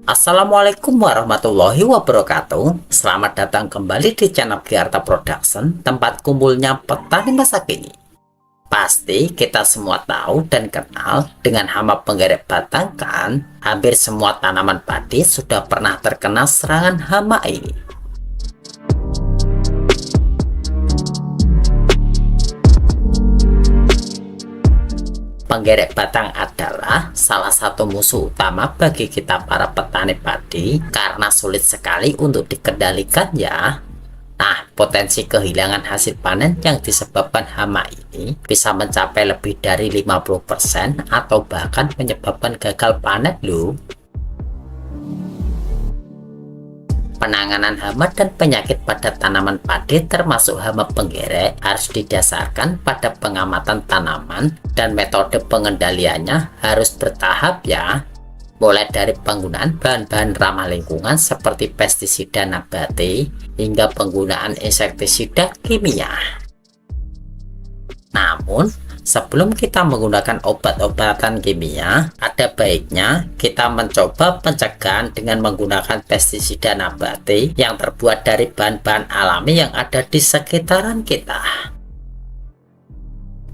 Assalamualaikum warahmatullahi wabarakatuh. Selamat datang kembali di channel Giarta Production, tempat kumpulnya petani masa kini. Pasti kita semua tahu dan kenal dengan hama penggeret batang kan? Hampir semua tanaman padi sudah pernah terkena serangan hama ini. Penggeret batang adalah salah satu musuh utama bagi kita para petani padi karena sulit sekali untuk dikendalikan ya. Nah, potensi kehilangan hasil panen yang disebabkan hama ini bisa mencapai lebih dari 50% atau bahkan menyebabkan gagal panen loh. Penanganan hama dan penyakit pada tanaman padi termasuk hama penggeret harus didasarkan pada pengamatan tanaman dan metode pengendaliannya harus bertahap ya. Mulai dari penggunaan bahan-bahan ramah lingkungan seperti pestisida nabati hingga penggunaan insektisida kimia. Namun, sebelum kita menggunakan obat-obatan kimia, ada baiknya kita mencoba pencegahan dengan menggunakan pestisida nabati yang terbuat dari bahan-bahan alami yang ada di sekitaran kita.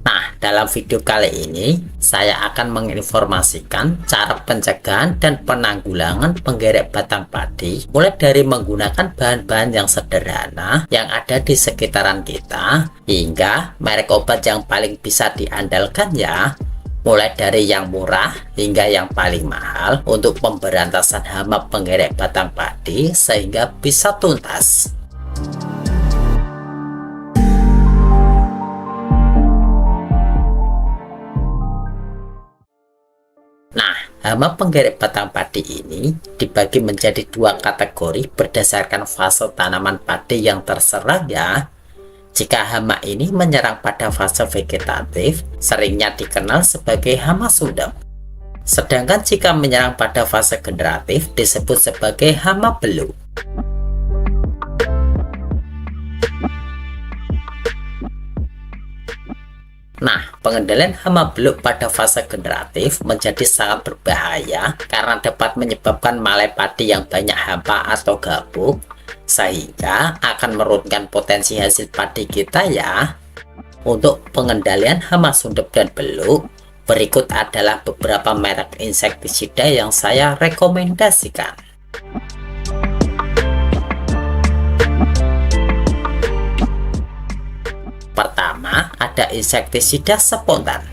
Nah, dalam video kali ini, saya akan menginformasikan cara pencegahan dan penanggulangan penggeret batang padi, mulai dari menggunakan bahan-bahan yang sederhana yang ada di sekitaran kita, hingga merek obat yang paling bisa diandalkan ya, mulai dari yang murah hingga yang paling mahal untuk pemberantasan hama penggeret batang padi sehingga bisa tuntas. Hama penggeret batang padi ini dibagi menjadi dua kategori berdasarkan fase tanaman padi yang terserang ya. Jika hama ini menyerang pada fase vegetatif, seringnya dikenal sebagai hama sundep. Sedangkan jika menyerang pada fase generatif, disebut sebagai hama beluk. Nah, pengendalian hama beluk pada fase generatif menjadi sangat berbahaya karena dapat menyebabkan malai padi yang banyak hampa atau gabuk, sehingga akan menurunkan potensi hasil padi kita ya. Untuk pengendalian hama sundep dan beluk, berikut adalah beberapa merek insektisida yang saya rekomendasikan. Pertama, ada insektisida spontan.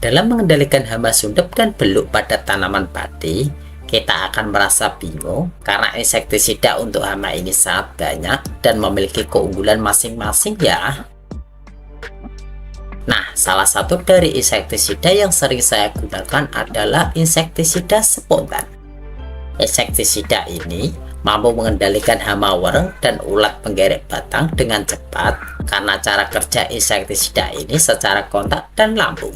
Dalam mengendalikan hama sundep dan beluk pada tanaman padi, kita akan merasa bingung karena insektisida untuk hama ini sangat banyak dan memiliki keunggulan masing-masing ya. Nah, salah satu dari insektisida yang sering saya gunakan adalah insektisida spontan. Insektisida ini mampu mengendalikan hama wereng dan ulat penggeret batang dengan cepat karena cara kerja insektisida ini secara kontak dan lambung.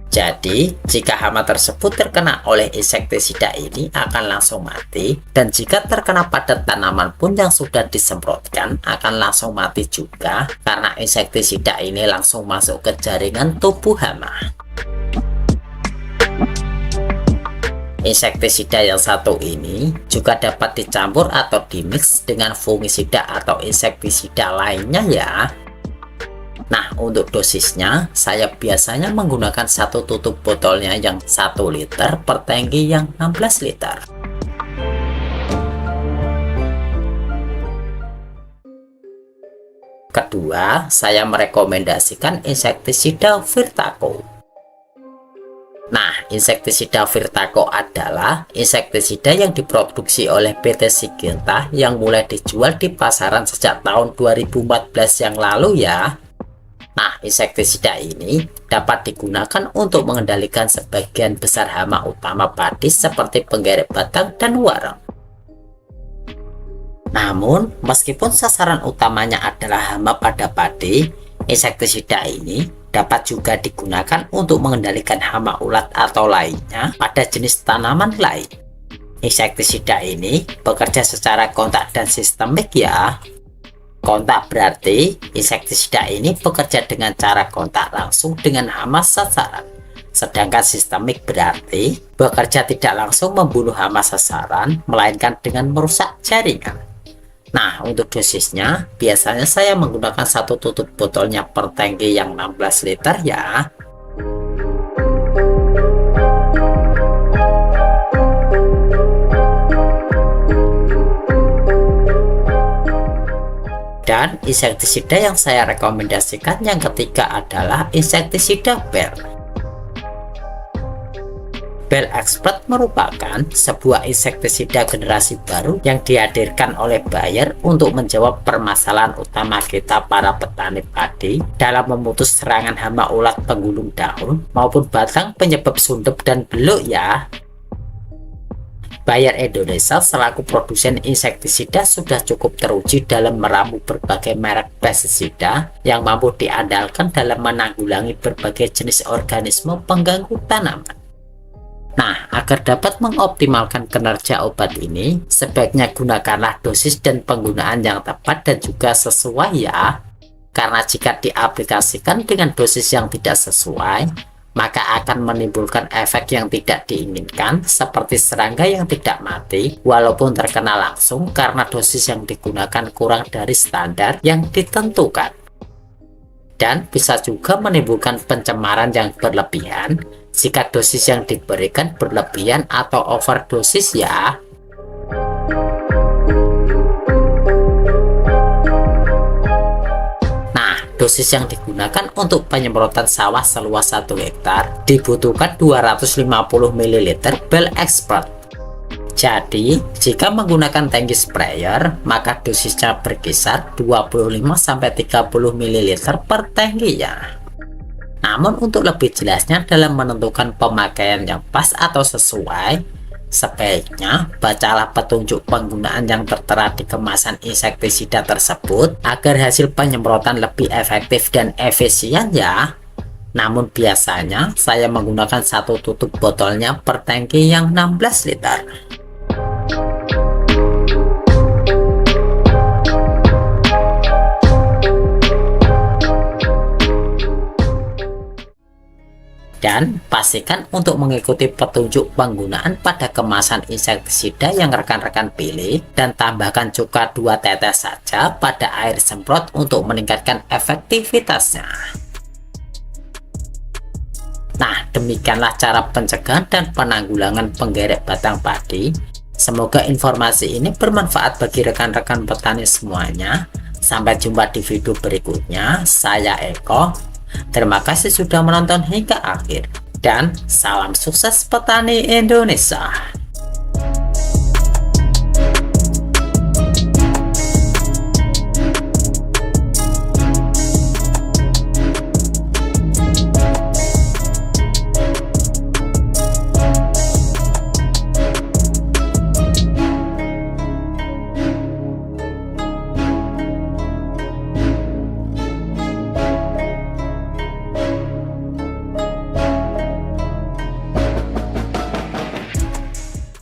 Jadi, jika hama tersebut terkena oleh insektisida ini akan langsung mati, dan jika terkena pada tanaman pun yang sudah disemprotkan akan langsung mati juga karena insektisida ini langsung masuk ke jaringan tubuh hama. Insektisida yang satu ini juga dapat dicampur atau dimix dengan fungisida atau insektisida lainnya ya. Nah, untuk dosisnya saya biasanya menggunakan satu tutup botolnya yang 1 liter per tangki yang 16 liter. Kedua, saya merekomendasikan insektisida Virtaco. Nah, insektisida Virtaco adalah insektisida yang diproduksi oleh PT Syngenta yang mulai dijual di pasaran sejak tahun 2014 yang lalu ya. Nah, insektisida ini dapat digunakan untuk mengendalikan sebagian besar hama utama padi seperti penggeret batang dan wareng. Namun, meskipun sasaran utamanya adalah hama pada padi, insektisida ini dapat juga digunakan untuk mengendalikan hama ulat atau lainnya pada jenis tanaman lain. Insektisida ini bekerja secara kontak dan sistemik ya. Kontak berarti insektisida ini bekerja dengan cara kontak langsung dengan hama sasaran. Sedangkan sistemik berarti bekerja tidak langsung membunuh hama sasaran, melainkan dengan merusak jaringan. Nah, untuk dosisnya, biasanya saya menggunakan satu tutup botolnya per tangki yang 16 liter ya. Dan insektisida yang saya rekomendasikan yang ketiga adalah insektisida Bell. Bell Expert merupakan sebuah insektisida generasi baru yang dihadirkan oleh Bayer untuk menjawab permasalahan utama kita para petani padi dalam memutus serangan hama ulat penggulung daun maupun batang penyebab sundep dan beluk ya. Bayer Indonesia selaku produsen insektisida sudah cukup teruji dalam meramu berbagai merek pestisida yang mampu diandalkan dalam menanggulangi berbagai jenis organisme pengganggu tanaman. Nah, agar dapat mengoptimalkan kinerja obat ini, sebaiknya gunakanlah dosis dan penggunaan yang tepat dan juga sesuai ya. Karena jika diaplikasikan dengan dosis yang tidak sesuai, maka akan menimbulkan efek yang tidak diinginkan seperti serangga yang tidak mati walaupun terkena langsung karena dosis yang digunakan kurang dari standar yang ditentukan. Dan bisa juga menimbulkan pencemaran yang berlebihan jika dosis yang diberikan berlebihan atau overdosis ya. Nah, dosis yang digunakan untuk penyemprotan sawah seluas 1 hektar dibutuhkan 250 ml Bell Expert. Jadi, jika menggunakan tangki sprayer, maka dosisnya berkisar 25-30 ml per tangki ya. Namun untuk lebih jelasnya dalam menentukan pemakaian yang pas atau sesuai, sebaiknya bacalah petunjuk penggunaan yang tertera di kemasan insektisida tersebut agar hasil penyemprotan lebih efektif dan efisien ya. Namun biasanya saya menggunakan satu tutup botolnya per tangki yang 16 liter. Dan pastikan untuk mengikuti petunjuk penggunaan pada kemasan insektisida yang rekan-rekan pilih dan tambahkan cuka 2 tetes saja pada air semprot untuk meningkatkan efektivitasnya. Nah, demikianlah cara pencegahan dan penanggulangan penggerek batang padi. Semoga informasi ini bermanfaat bagi rekan-rekan petani semuanya. Sampai jumpa di video berikutnya. Saya Eko. Terima kasih sudah menonton hingga akhir dan salam sukses petani Indonesia.